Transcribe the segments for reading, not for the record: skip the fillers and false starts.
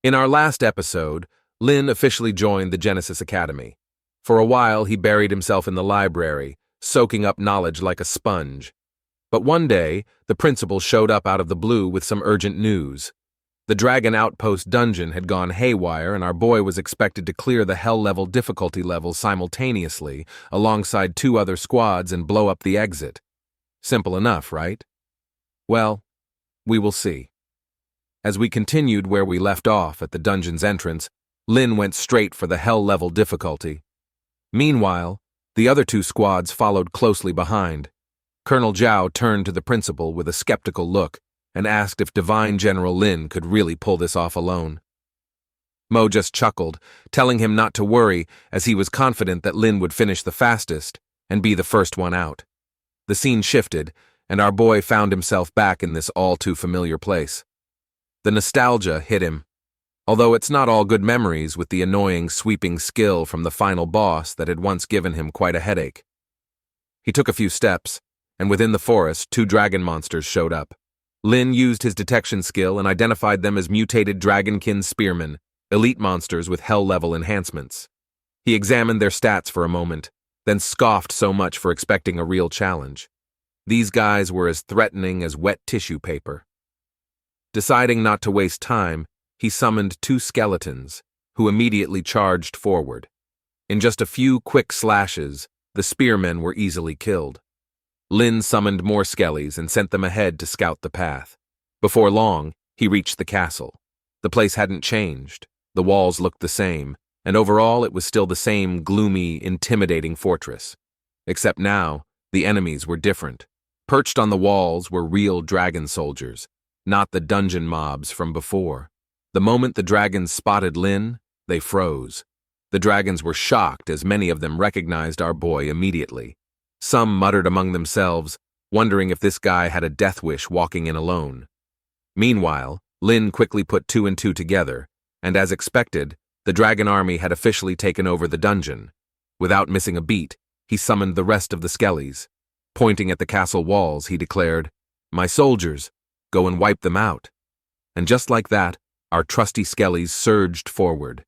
In our last episode, Lin officially joined the Genesis Academy. For a while, he buried himself in the library, soaking up knowledge like a sponge. But one day, the principal showed up out of the blue with some urgent news. The Dragon Outpost dungeon had gone haywire, and our boy was expected to clear the hell-level difficulty level simultaneously, alongside two other squads, and blow up the exit. Simple enough, right? Well, we will see. As we continued where we left off at the dungeon's entrance, Lin went straight for the hell-level difficulty. Meanwhile, the other two squads followed closely behind. Colonel Zhao turned to the principal with a skeptical look and asked if Divine General Lin could really pull this off alone. Mo just chuckled, telling him not to worry, as he was confident that Lin would finish the fastest and be the first one out. The scene shifted, and our boy found himself back in this all-too-familiar place. The nostalgia hit him. Although it's not all good memories with the annoying sweeping skill from the final boss that had once given him quite a headache. He took a few steps, and within the forest, two dragon monsters showed up. Lin used his detection skill and identified them as mutated dragonkin spearmen, elite monsters with hell-level enhancements. He examined their stats for a moment, then scoffed so much for expecting a real challenge. These guys were as threatening as wet tissue paper. Deciding not to waste time, he summoned two skeletons, who immediately charged forward. In just a few quick slashes, the spearmen were easily killed. Lin summoned more skellies and sent them ahead to scout the path. Before long, he reached the castle. The place hadn't changed, the walls looked the same, and overall it was still the same gloomy, intimidating fortress. Except now, the enemies were different. Perched on the walls were real dragon soldiers, not the dungeon mobs from before. The moment the dragons spotted Lin, they froze. The dragons were shocked as many of them recognized our boy immediately. Some muttered among themselves, wondering if this guy had a death wish walking in alone. Meanwhile, Lin quickly put two and two together, and as expected, the dragon army had officially taken over the dungeon. Without missing a beat, he summoned the rest of the skellies. Pointing at the castle walls, he declared, "My soldiers, go and wipe them out." And just like that, our trusty skellies surged forward.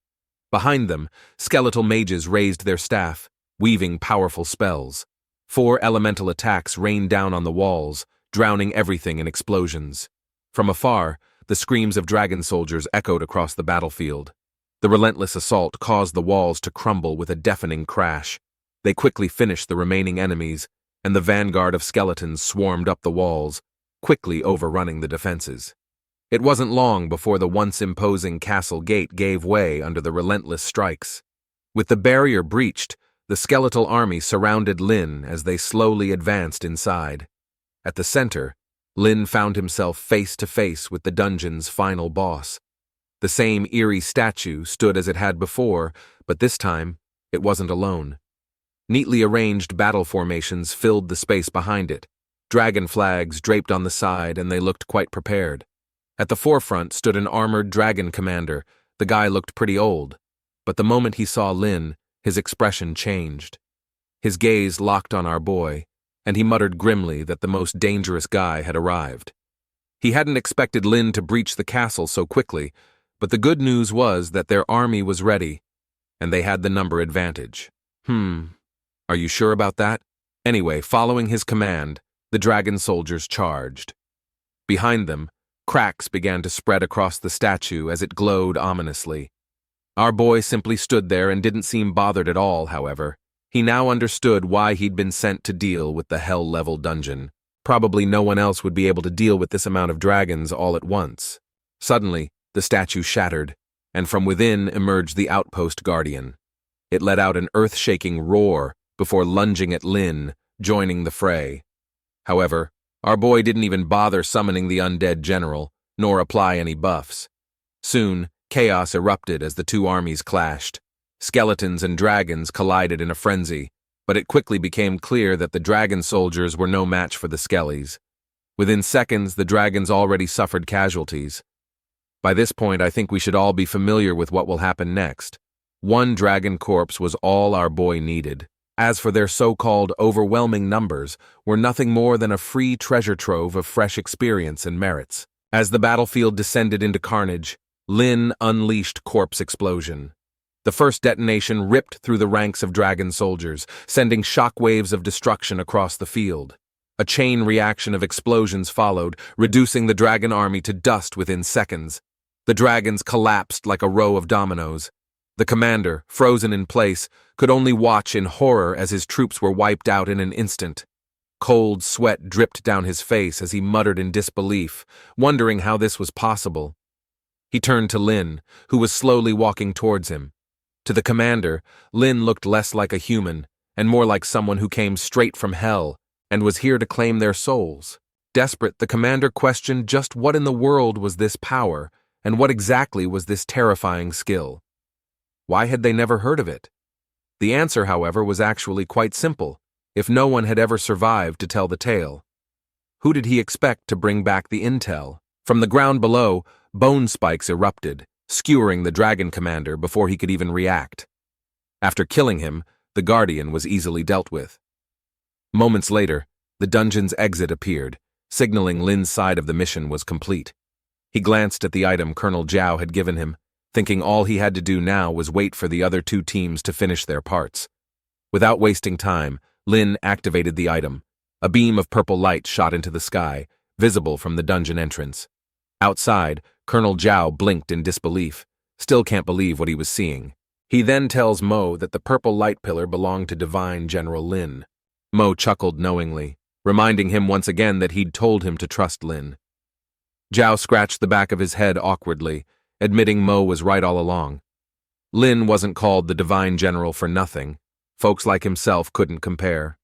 Behind them, skeletal mages raised their staff, weaving powerful spells. 4 elemental attacks rained down on the walls, drowning everything in explosions. From afar, the screams of dragon soldiers echoed across the battlefield. The relentless assault caused the walls to crumble with a deafening crash. They quickly finished the remaining enemies, and the vanguard of skeletons swarmed up the walls, quickly overrunning the defenses. It wasn't long before the once imposing castle gate gave way under the relentless strikes. With the barrier breached, the skeletal army surrounded Lin as they slowly advanced inside. At the center, Lin found himself face to face with the dungeon's final boss. The same eerie statue stood as it had before, but this time, it wasn't alone. Neatly arranged battle formations filled the space behind it. Dragon flags draped on the side, and they looked quite prepared. At the forefront stood an armored dragon commander. The guy looked pretty old, but the moment he saw Lin, his expression changed. His gaze locked on our boy, and he muttered grimly that the most dangerous guy had arrived. He hadn't expected Lin to breach the castle so quickly, but the good news was that their army was ready, and they had the number advantage. Are you sure about that? Anyway, following his command, the dragon soldiers charged. Behind them, cracks began to spread across the statue as it glowed ominously. Our boy simply stood there and didn't seem bothered at all, however. He now understood why he'd been sent to deal with the hell-level dungeon. Probably no one else would be able to deal with this amount of dragons all at once. Suddenly, the statue shattered, and from within emerged the outpost guardian. It let out an earth-shaking roar before lunging at Lin, joining the fray. However, our boy didn't even bother summoning the undead general, nor apply any buffs. Soon, chaos erupted as the two armies clashed. Skeletons and dragons collided in a frenzy, but it quickly became clear that the dragon soldiers were no match for the skellies. Within seconds, the dragons already suffered casualties. By this point, I think we should all be familiar with what will happen next. One dragon corpse was all our boy needed. As for their so-called overwhelming numbers, were nothing more than a free treasure trove of fresh experience and merits. As the battlefield descended into carnage, Lin unleashed corpse explosion. The first detonation ripped through the ranks of dragon soldiers, sending shockwaves of destruction across the field. A chain reaction of explosions followed, reducing the dragon army to dust within seconds. The dragons collapsed like a row of dominoes. The commander, frozen in place, could only watch in horror as his troops were wiped out in an instant. Cold sweat dripped down his face as he muttered in disbelief, wondering how this was possible. He turned to Lin, who was slowly walking towards him. To the commander, Lin looked less like a human, and more like someone who came straight from hell, and was here to claim their souls. Desperate, the commander questioned just what in the world was this power, and what exactly was this terrifying skill. Why had they never heard of it? The answer, however, was actually quite simple, if no one had ever survived to tell the tale. Who did he expect to bring back the intel? From the ground below, bone spikes erupted, skewering the dragon commander before he could even react. After killing him, the Guardian was easily dealt with. Moments later, the dungeon's exit appeared, signaling Lin's side of the mission was complete. He glanced at the item Colonel Zhao had given him, thinking all he had to do now was wait for the other two teams to finish their parts. Without wasting time, Lin activated the item. A beam of purple light shot into the sky, visible from the dungeon entrance. Outside, Colonel Zhao blinked in disbelief, still can't believe what he was seeing. He then tells Mo that the purple light pillar belonged to Divine General Lin. Mo chuckled knowingly, reminding him once again that he'd told him to trust Lin. Zhao scratched the back of his head awkwardly, admitting Mo was right all along. Lin wasn't called the Divine General for nothing. Folks like himself couldn't compare.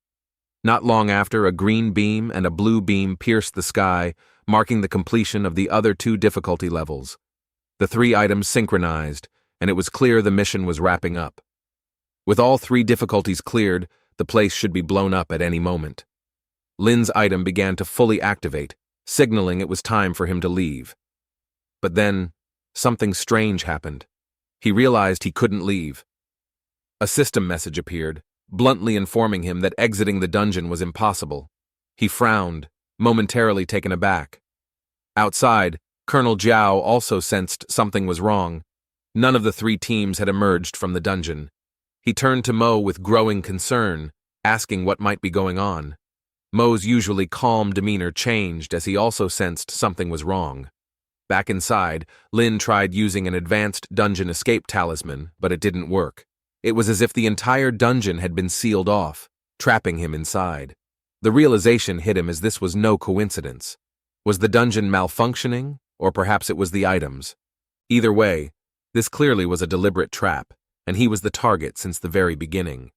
Not long after, a green beam and a blue beam pierced the sky, marking the completion of the other two difficulty levels. The three items synchronized, and it was clear the mission was wrapping up. With all three difficulties cleared, the place should be blown up at any moment. Lin's item began to fully activate, signaling it was time for him to leave. But then, something strange happened. He realized he couldn't leave. A system message appeared, bluntly informing him that exiting the dungeon was impossible. He frowned, momentarily taken aback. Outside, Colonel Zhao also sensed something was wrong. None of the three teams had emerged from the dungeon. He turned to Mo with growing concern, asking what might be going on. Mo's usually calm demeanor changed as he also sensed something was wrong. Back inside, Lin tried using an advanced dungeon escape talisman, but it didn't work. It was as if the entire dungeon had been sealed off, trapping him inside. The realization hit him as this was no coincidence. Was the dungeon malfunctioning, or perhaps it was the items? Either way, this clearly was a deliberate trap, and he was the target since the very beginning.